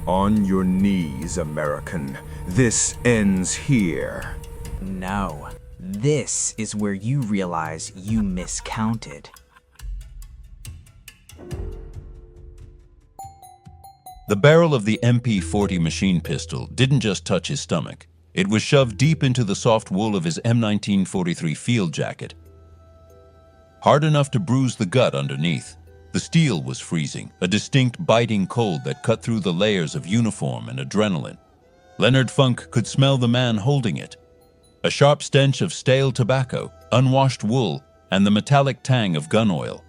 On your knees, American. This ends here. No. This is where you realize you miscounted. The barrel of the MP40 machine pistol didn't just touch his stomach. It was shoved deep into the soft wool of his M1943 field jacket, hard enough to bruise the gut underneath. The steel was freezing, a distinct biting cold that cut through the layers of uniform and adrenaline. Leonard Funk could smell the man holding it. A sharp stench of stale tobacco, unwashed wool, and the metallic tang of gun oil.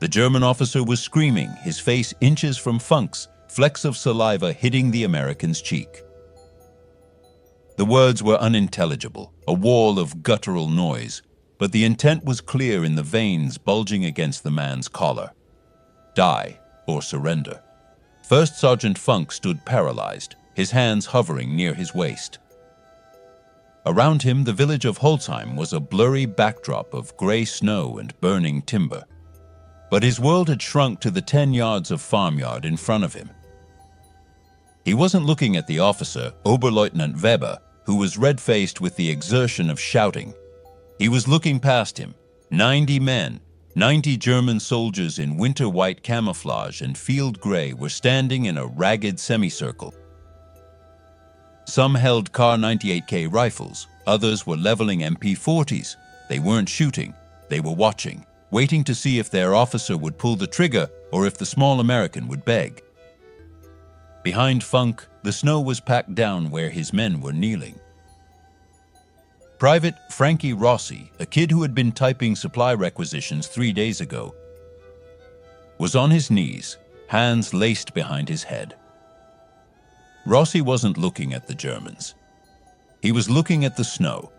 The German officer was screaming, his face inches from Funk's, flecks of saliva hitting the American's cheek. The words were unintelligible, a wall of guttural noise, but the intent was clear in the veins bulging against the man's collar. Die or surrender. First Sergeant Funk stood paralyzed, his hands hovering near his waist. Around him, the village of Holzheim was a blurry backdrop of gray snow and burning timber. But his world had shrunk to the 10 yards of farmyard in front of him. He wasn't looking at the officer, Oberleutnant Weber, who was red-faced with the exertion of shouting. He was looking past him. 90 men, 90 German soldiers in winter white camouflage and field gray were standing in a ragged semicircle. Some held Kar 98K rifles, others were leveling MP40s. They weren't shooting, they were watching, waiting to see if their officer would pull the trigger or if the small American would beg. Behind Funk, the snow was packed down where his men were kneeling. Private Frankie Rossi, a kid who had been typing supply requisitions 3 days ago, was on his knees, hands laced behind his head. Rossi wasn't looking at the Germans. He was looking at the snow,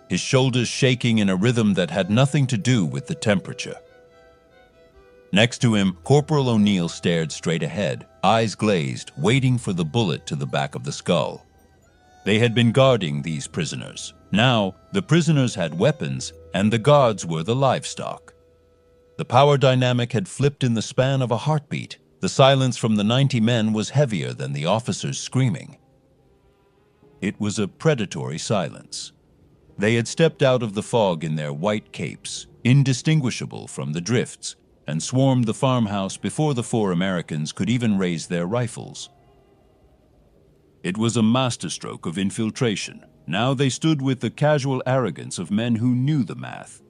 his shoulders shaking in a rhythm that had nothing to do with the temperature. Next to him, Corporal O'Neill stared straight ahead, eyes glazed, waiting for the bullet to the back of the skull. They had been guarding these prisoners. Now, the prisoners had weapons, and the guards were the livestock. The power dynamic had flipped in the span of a heartbeat. The silence from the 90 men was heavier than the officers' screaming. It was a predatory silence. They had stepped out of the fog in their white capes, indistinguishable from the drifts, and swarmed the farmhouse before the 4 Americans could even raise their rifles. It was a masterstroke of infiltration. Now they stood with the casual arrogance of men who knew the math.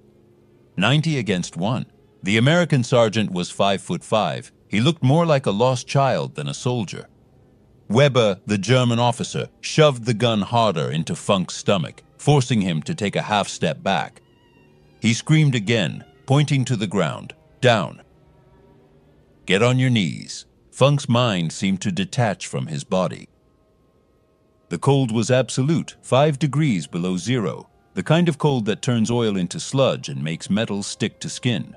90 against 1. The American sergeant was 5'5". He looked more like a lost child than a soldier. Weber, the German officer, shoved the gun harder into Funk's stomach, forcing him to take a half step back. He screamed again, pointing to the ground. Down. Get on your knees. Funk's mind seemed to detach from his body. The cold was absolute, 5 degrees below zero, the kind of cold that turns oil into sludge and makes metal stick to skin.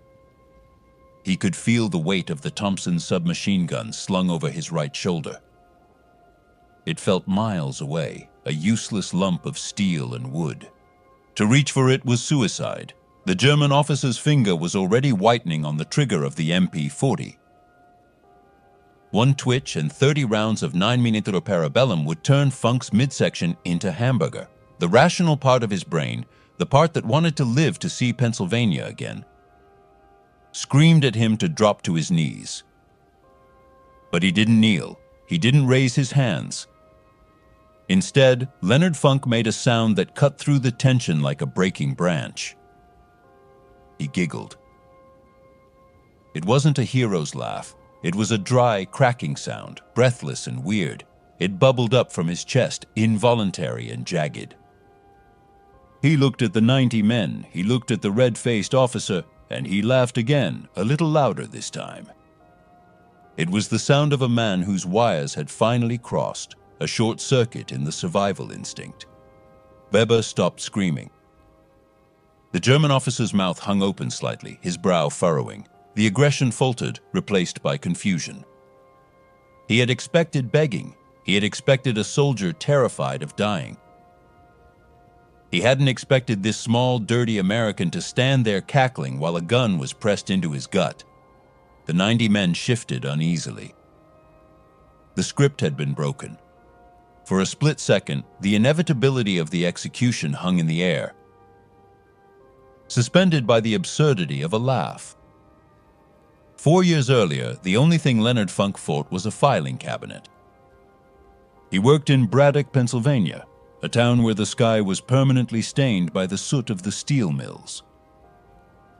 He could feel the weight of the Thompson submachine gun slung over his right shoulder. It felt miles away, a useless lump of steel and wood. To reach for it was suicide. The German officer's finger was already whitening on the trigger of the MP40. One twitch and 30 rounds of 9mm parabellum would turn Funk's midsection into hamburger. The rational part of his brain, the part that wanted to live to see Pennsylvania again, screamed at him to drop to his knees. But he didn't kneel. He didn't raise his hands. Instead, Leonard Funk made a sound that cut through the tension like a breaking branch. He giggled. It wasn't a hero's laugh. It was a dry, cracking sound, breathless and weird. It bubbled up from his chest, involuntary and jagged. He looked at the 90 men, he looked at the red-faced officer, and he laughed again, a little louder this time. It was the sound of a man whose wires had finally crossed, a short circuit in the survival instinct. Weber stopped screaming. The German officer's mouth hung open slightly, his brow furrowing. The aggression faltered, replaced by confusion. He had expected begging. He had expected a soldier terrified of dying. He hadn't expected this small, dirty American to stand there cackling while a gun was pressed into his gut. The 90 men shifted uneasily. The script had been broken. For a split second, the inevitability of the execution hung in the air, suspended by the absurdity of a laugh. 4 years earlier, the only thing Leonard Funk fought was a filing cabinet. He worked in Braddock, Pennsylvania, a town where the sky was permanently stained by the soot of the steel mills.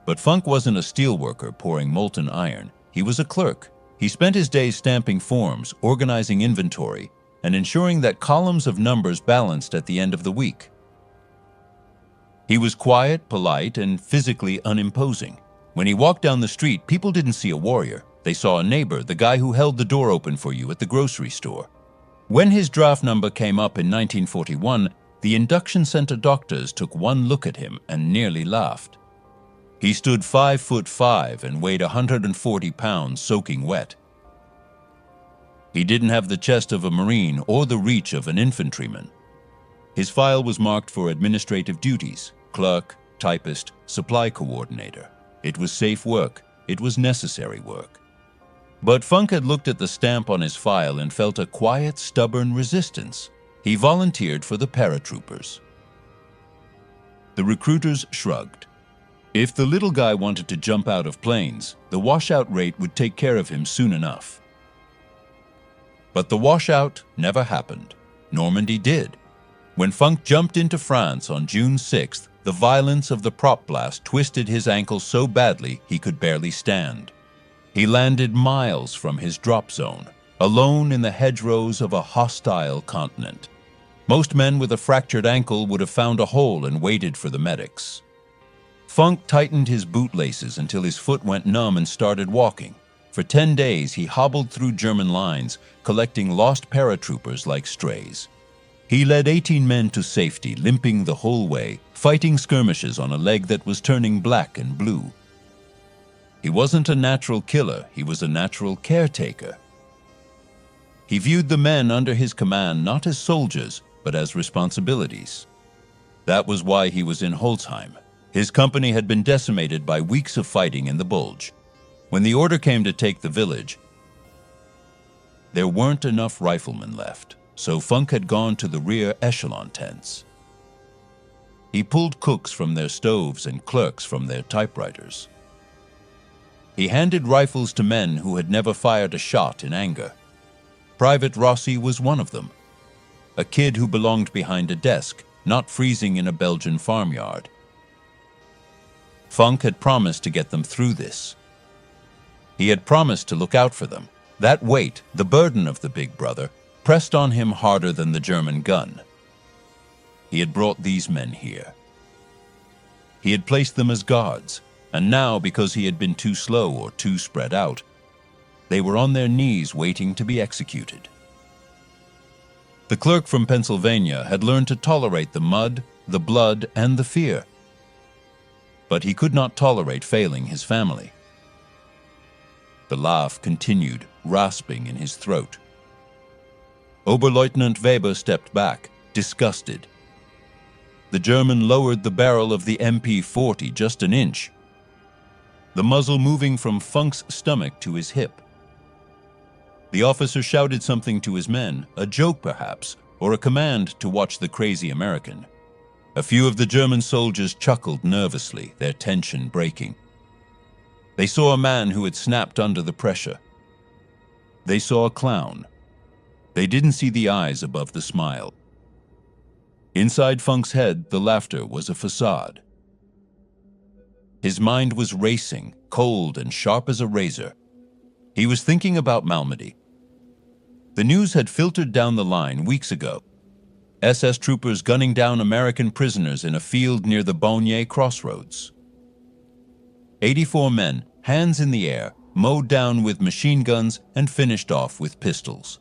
But Funk wasn't a steelworker pouring molten iron. He was a clerk. He spent his days stamping forms, organizing inventory, and ensuring that columns of numbers balanced at the end of the week. He was quiet, polite, and physically unimposing. When he walked down the street, people didn't see a warrior. They saw a neighbor, the guy who held the door open for you at the grocery store. When his draft number came up in 1941, the induction center doctors took one look at him and nearly laughed. He stood 5'5" and weighed 140 pounds soaking wet. He didn't have the chest of a Marine or the reach of an infantryman. His file was marked for administrative duties: clerk, typist, supply coordinator. It was safe work. It was necessary work. But Funk had looked at the stamp on his file and felt a quiet, stubborn resistance. He volunteered for the paratroopers. The recruiters shrugged. If the little guy wanted to jump out of planes, the washout rate would take care of him soon enough. But the washout never happened. Normandy did. When Funk jumped into France on June 6th, the violence of the prop blast twisted his ankle so badly he could barely stand. He landed miles from his drop zone, alone in the hedgerows of a hostile continent. Most men with a fractured ankle would have found a hole and waited for the medics. Funk tightened his bootlaces until his foot went numb and started walking. For 10 days, he hobbled through German lines, collecting lost paratroopers like strays. He led 18 men to safety, limping the whole way, fighting skirmishes on a leg that was turning black and blue. He wasn't a natural killer, he was a natural caretaker. He viewed the men under his command not as soldiers, but as responsibilities. That was why he was in Holzheim. His company had been decimated by weeks of fighting in the Bulge. When the order came to take the village, there weren't enough riflemen left, so Funk had gone to the rear echelon tents. He pulled cooks from their stoves and clerks from their typewriters. He handed rifles to men who had never fired a shot in anger. Private Rossi was one of them, a kid who belonged behind a desk, not freezing in a Belgian farmyard. Funk had promised to get them through this. He had promised to look out for them. That weight, the burden of the big brother, pressed on him harder than the German gun. He had brought these men here. He had placed them as guards, and now, because he had been too slow or too spread out, they were on their knees waiting to be executed. The clerk from Pennsylvania had learned to tolerate the mud, the blood, and the fear. But he could not tolerate failing his family. The laugh continued, rasping in his throat. Oberleutnant Weber stepped back, disgusted. The German lowered the barrel of the MP-40 just an inch, the muzzle moving from Funk's stomach to his hip. The officer shouted something to his men, a joke perhaps, or a command to watch the crazy American. A few of the German soldiers chuckled nervously, their tension breaking. They saw a man who had snapped under the pressure. They saw a clown. They didn't see the eyes above the smile. Inside Funk's head, the laughter was a facade. His mind was racing, cold and sharp as a razor. He was thinking about Malmedy. The news had filtered down the line weeks ago. SS troopers gunning down American prisoners in a field near the Baugny crossroads. 84 men, hands in the air, mowed down with machine guns and finished off with pistols.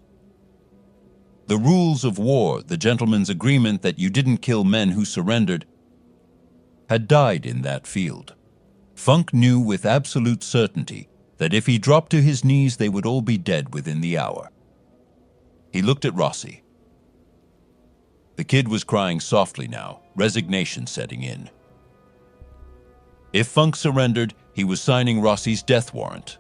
The rules of war, the gentleman's agreement that you didn't kill men who surrendered, had died in that field. Funk knew with absolute certainty that if he dropped to his knees, they would all be dead within the hour. He looked at Rossi. The kid was crying softly now, resignation setting in. If Funk surrendered, he was signing Rossi's death warrant.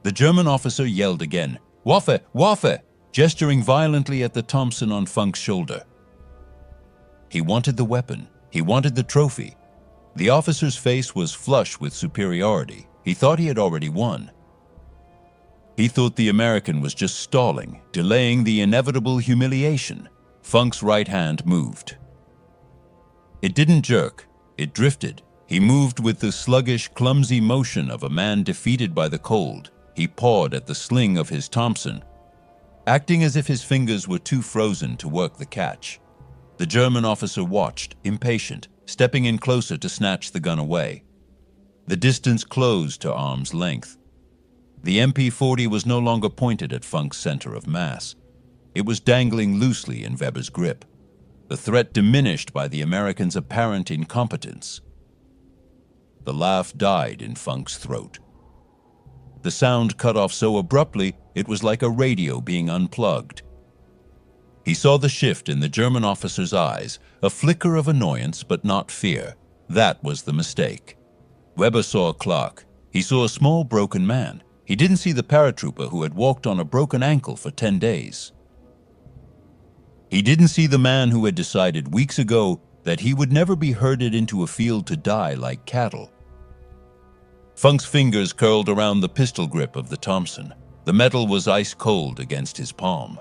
The German officer yelled again, Waffe! Waffe!" gesturing violently at the Thompson on Funk's shoulder. He wanted the weapon. He wanted the trophy. The officer's face was flush with superiority. He thought he had already won. He thought the American was just stalling, delaying the inevitable humiliation. Funk's right hand moved. It didn't jerk. It drifted. He moved with the sluggish, clumsy motion of a man defeated by the cold. He pawed at the sling of his Thompson, acting as if his fingers were too frozen to work the catch. The German officer watched, impatient, stepping in closer to snatch the gun away. The distance closed to arm's length. The MP-40 was no longer pointed at Funk's center of mass. It was dangling loosely in Weber's grip, the threat diminished by the American's apparent incompetence. The laugh died in Funk's throat. The sound cut off so abruptly it was like a radio being unplugged. He saw the shift in the German officer's eyes, a flicker of annoyance but not fear. That was the mistake. Weber saw Clark. He saw a small broken man. He didn't see the paratrooper who had walked on a broken ankle for 10 days. He didn't see the man who had decided weeks ago that he would never be herded into a field to die like cattle. Funk's fingers curled around the pistol grip of the Thompson. The metal was ice cold against his palm.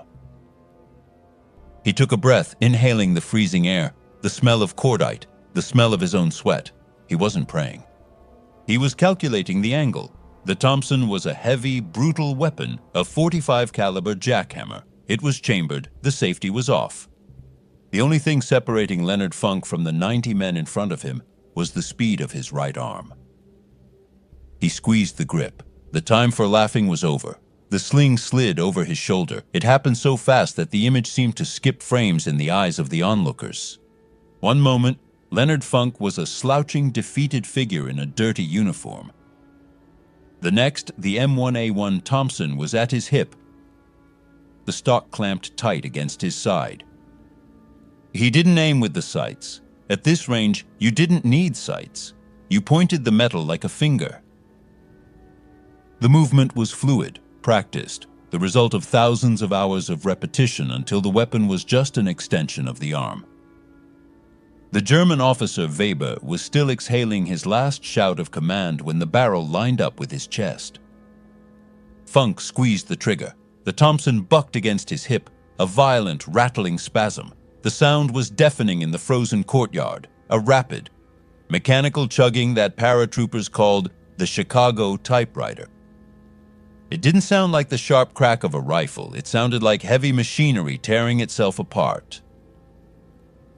He took a breath, inhaling the freezing air, the smell of cordite, the smell of his own sweat. He wasn't praying. He was calculating the angle. The Thompson was a heavy, brutal weapon, a .45 caliber jackhammer. It was chambered, the safety was off. The only thing separating Leonard Funk from the 90 men in front of him was the speed of his right arm. He squeezed the grip. The time for laughing was over. The sling slid over his shoulder. It happened so fast that the image seemed to skip frames in the eyes of the onlookers. One moment, Leonard Funk was a slouching, defeated figure in a dirty uniform. The next, the M1A1 Thompson was at his hip, the stock clamped tight against his side. He didn't aim with the sights. At this range, you didn't need sights. You pointed the metal like a finger. The movement was fluid, practiced, the result of thousands of hours of repetition until the weapon was just an extension of the arm. The German officer Weber was still exhaling his last shout of command when the barrel lined up with his chest. Funk squeezed the trigger. The Thompson bucked against his hip, a violent, rattling spasm. The sound was deafening in the frozen courtyard, a rapid, mechanical chugging that paratroopers called the Chicago typewriter. It didn't sound like the sharp crack of a rifle. It sounded like heavy machinery tearing itself apart.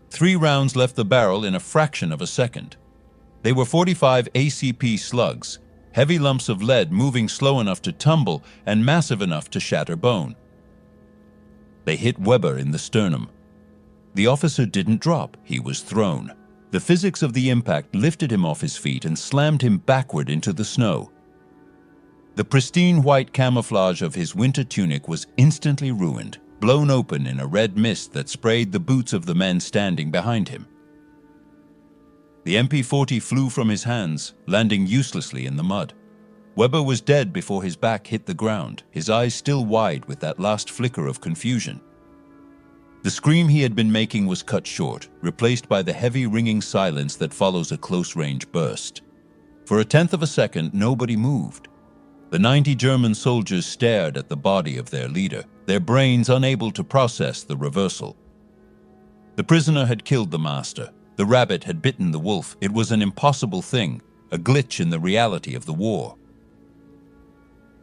3 rounds left the barrel in a fraction of a second. They were .45 ACP slugs, heavy lumps of lead moving slow enough to tumble and massive enough to shatter bone. They hit Weber in the sternum. The officer didn't drop. He was thrown. The physics of the impact lifted him off his feet and slammed him backward into the snow. The pristine white camouflage of his winter tunic was instantly ruined, blown open in a red mist that sprayed the boots of the men standing behind him. The MP-40 flew from his hands, landing uselessly in the mud. Weber was dead before his back hit the ground, his eyes still wide with that last flicker of confusion. The scream he had been making was cut short, replaced by the heavy ringing silence that follows a close-range burst. For a tenth of a second, nobody moved. The 90 German soldiers stared at the body of their leader, their brains unable to process the reversal. The prisoner had killed the master. The rabbit had bitten the wolf. It was an impossible thing, a glitch in the reality of the war.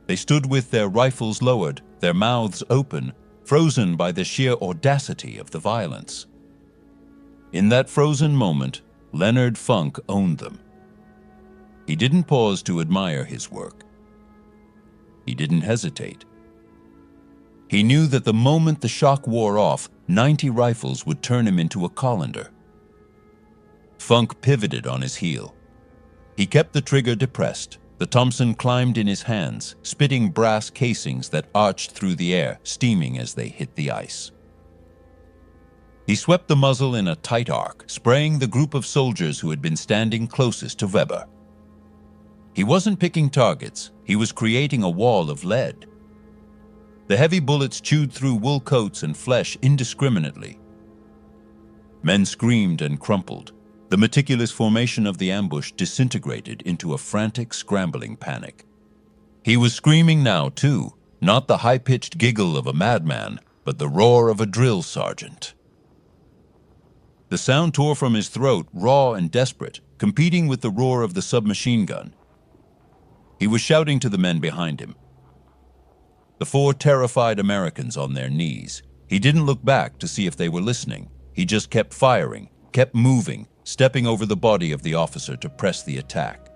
They stood with their rifles lowered, their mouths open, frozen by the sheer audacity of the violence. In that frozen moment, Leonard Funk owned them. He didn't pause to admire his work. He didn't hesitate. He knew that the moment the shock wore off, 90 rifles would turn him into a colander. Funk pivoted on his heel. He kept the trigger depressed. The Thompson climbed in his hands, spitting brass casings that arched through the air, steaming as they hit the ice. He swept the muzzle in a tight arc, spraying the group of soldiers who had been standing closest to Weber. He wasn't picking targets. He was creating a wall of lead. The heavy bullets chewed through wool coats and flesh indiscriminately. Men screamed and crumpled. The meticulous formation of the ambush disintegrated into a frantic, scrambling panic. He was screaming now, too, not the high-pitched giggle of a madman, but the roar of a drill sergeant. The sound tore from his throat, raw and desperate, competing with the roar of the submachine gun. He was shouting to the men behind him. The 4 terrified Americans on their knees. He didn't look back to see if they were listening. He just kept firing, kept moving, stepping over the body of the officer to press the attack.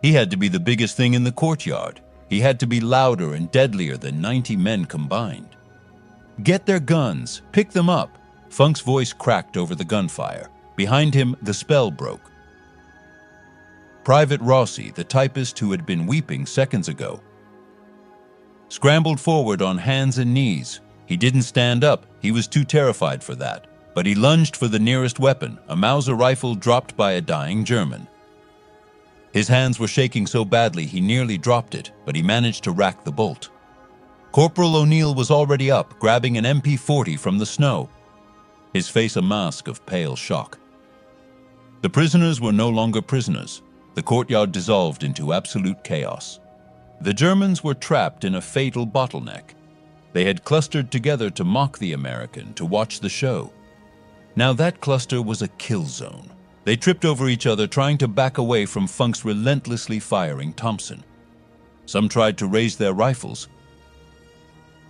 He had to be the biggest thing in the courtyard. He had to be louder and deadlier than 90 men combined. "Get their guns! Pick them up!" Funk's voice cracked over the gunfire. Behind him, the spell broke. Private Rossi, the typist who had been weeping seconds ago, scrambled forward on hands and knees. He didn't stand up, he was too terrified for that, but he lunged for the nearest weapon, a Mauser rifle dropped by a dying German. His hands were shaking so badly he nearly dropped it, but he managed to rack the bolt. Corporal O'Neill was already up, grabbing an MP-40 from the snow, his face a mask of pale shock. The prisoners were no longer prisoners. The courtyard dissolved into absolute chaos. The Germans were trapped in a fatal bottleneck. They had clustered together to mock the American, to watch the show. Now that cluster was a kill zone. They tripped over each other, trying to back away from Funk's relentlessly firing Thompson. Some tried to raise their rifles,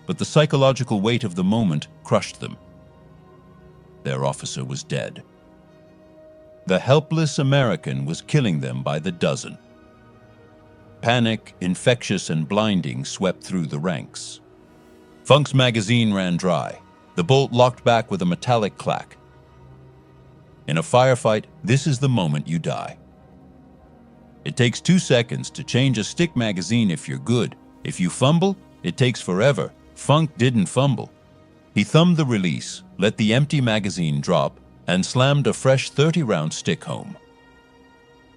but the psychological weight of the moment crushed them. Their officer was dead. The helpless American was killing them by the dozen. Panic, infectious and blinding, swept through the ranks. Funk's magazine ran dry. The bolt locked back with a metallic clack. In a firefight, this is the moment you die. It takes 2 seconds to change a stick magazine if you're good. If you fumble, it takes forever. Funk didn't fumble. He thumbed the release, let the empty magazine drop, and slammed a fresh 30-round stick home.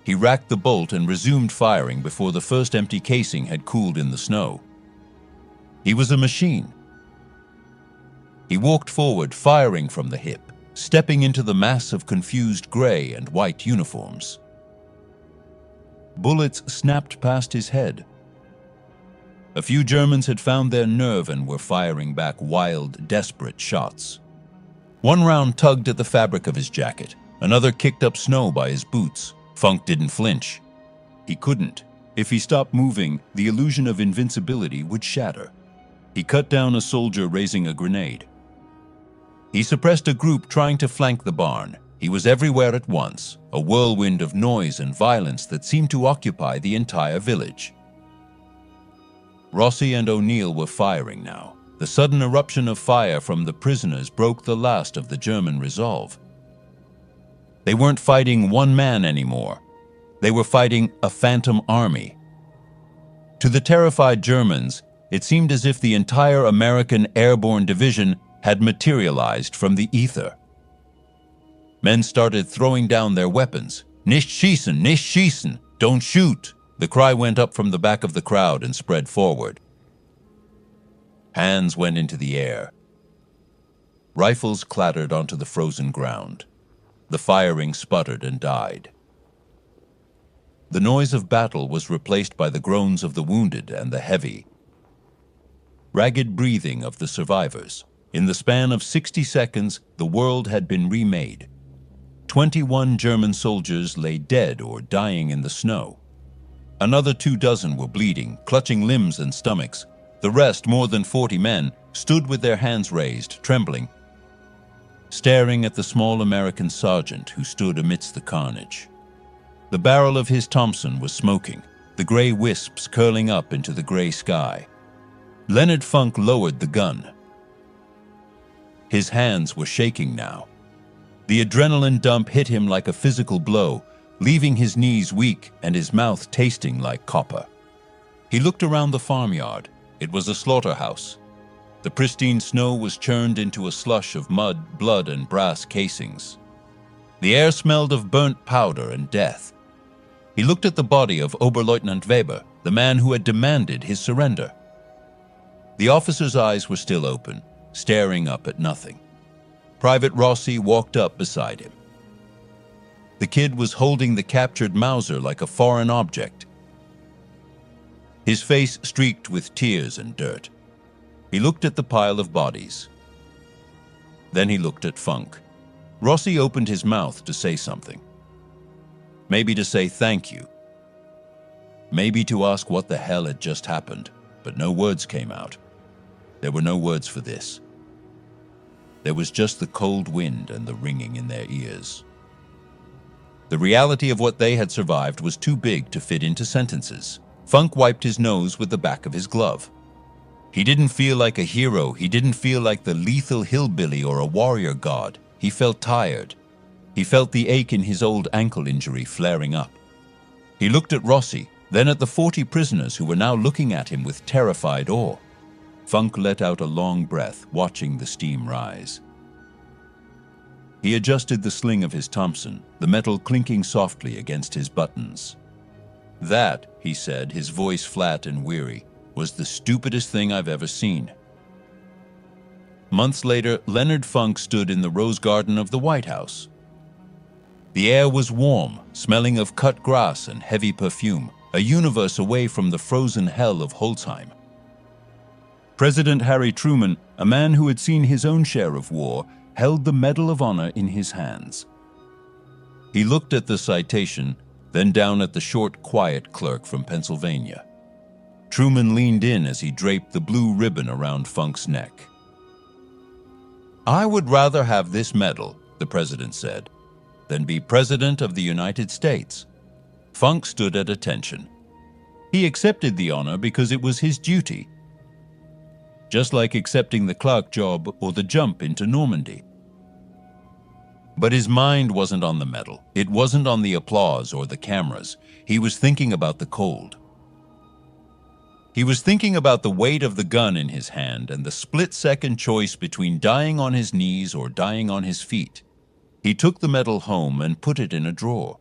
He racked the bolt and resumed firing before the first empty casing had cooled in the snow. He was a machine. He walked forward, firing from the hip, stepping into the mass of confused gray and white uniforms. Bullets snapped past his head. A few Germans had found their nerve and were firing back wild, desperate shots. One round tugged at the fabric of his jacket. Another kicked up snow by his boots. Funk didn't flinch. He couldn't. If he stopped moving, the illusion of invincibility would shatter. He cut down a soldier raising a grenade. He suppressed a group trying to flank the barn. He was everywhere at once, a whirlwind of noise and violence that seemed to occupy the entire village. Rossi and O'Neill were firing now. The sudden eruption of fire from the prisoners broke the last of the German resolve. They weren't fighting one man anymore. They were fighting a phantom army. To the terrified Germans, it seemed as if the entire American airborne division had materialized from the ether. Men started throwing down their weapons. "Nicht schießen, nicht schießen, don't shoot!" The cry went up from the back of the crowd and spread forward. Hands went into the air. Rifles clattered onto the frozen ground. The firing sputtered and died. The noise of battle was replaced by the groans of the wounded and the heavy, ragged breathing of the survivors. In the span of 60 seconds, the world had been remade. 21 German soldiers lay dead or dying in the snow. Another 24 were bleeding, clutching limbs and stomachs. The rest, more than 40 men, stood with their hands raised, trembling, staring at the small American sergeant who stood amidst the carnage. The barrel of his Thompson was smoking, the gray wisps curling up into the gray sky. Leonard Funk lowered the gun. His hands were shaking now. The adrenaline dump hit him like a physical blow, leaving his knees weak and his mouth tasting like copper. He looked around the farmyard. It was a slaughterhouse. The pristine snow was churned into a slush of mud, blood, and brass casings. The air smelled of burnt powder and death. He looked at the body of Oberleutnant Weber, the man who had demanded his surrender. The officer's eyes were still open, staring up at nothing. Private Rossi walked up beside him. The kid was holding the captured Mauser like a foreign object. His face streaked with tears and dirt. He looked at the pile of bodies. Then he looked at Funk. Rossi opened his mouth to say something. Maybe to say thank you. Maybe to ask what the hell had just happened, but no words came out. There were no words for this. There was just the cold wind and the ringing in their ears. The reality of what they had survived was too big to fit into sentences. Funk wiped his nose with the back of his glove. He didn't feel like a hero. He didn't feel like the lethal hillbilly or a warrior god. He felt tired. He felt the ache in his old ankle injury flaring up. He looked at Rossi, then at the 40 prisoners who were now looking at him with terrified awe. Funk let out a long breath, watching the steam rise. He adjusted the sling of his Thompson, the metal clinking softly against his buttons. That, he said, his voice flat and weary, was the stupidest thing I've ever seen. Months later, Leonard Funk stood in the rose garden of the White House. The air was warm, smelling of cut grass and heavy perfume, a universe away from the frozen hell of Holzheim. President Harry Truman, a man who had seen his own share of war, held the Medal of Honor in his hands. He looked at the citation, then down at the short, quiet clerk from Pennsylvania. Truman leaned in as he draped the blue ribbon around Funk's neck. "I would rather have this medal," the president said, "than be President of the United States." Funk stood at attention. He accepted the honor because it was his duty, just like accepting the clerk job or the jump into Normandy. But his mind wasn't on the medal. It wasn't on the applause or the cameras. He was thinking about the cold. He was thinking about the weight of the gun in his hand and the split-second choice between dying on his knees or dying on his feet. He took the medal home and put it in a drawer.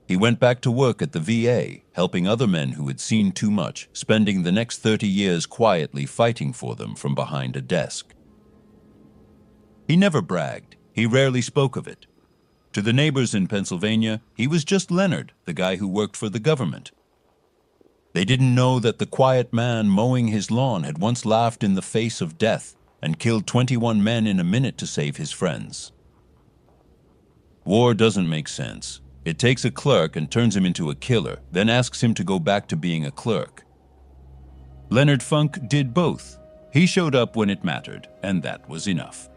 He went back to work at the VA, helping other men who had seen too much, spending the next 30 years quietly fighting for them from behind a desk. He never bragged. He rarely spoke of it. To the neighbors in Pennsylvania, he was just Leonard, the guy who worked for the government. They didn't know that the quiet man mowing his lawn had once laughed in the face of death and killed 21 men in a minute to save his friends. War doesn't make sense. It takes a clerk and turns him into a killer, then asks him to go back to being a clerk. Leonard Funk did both. He showed up when it mattered, and that was enough.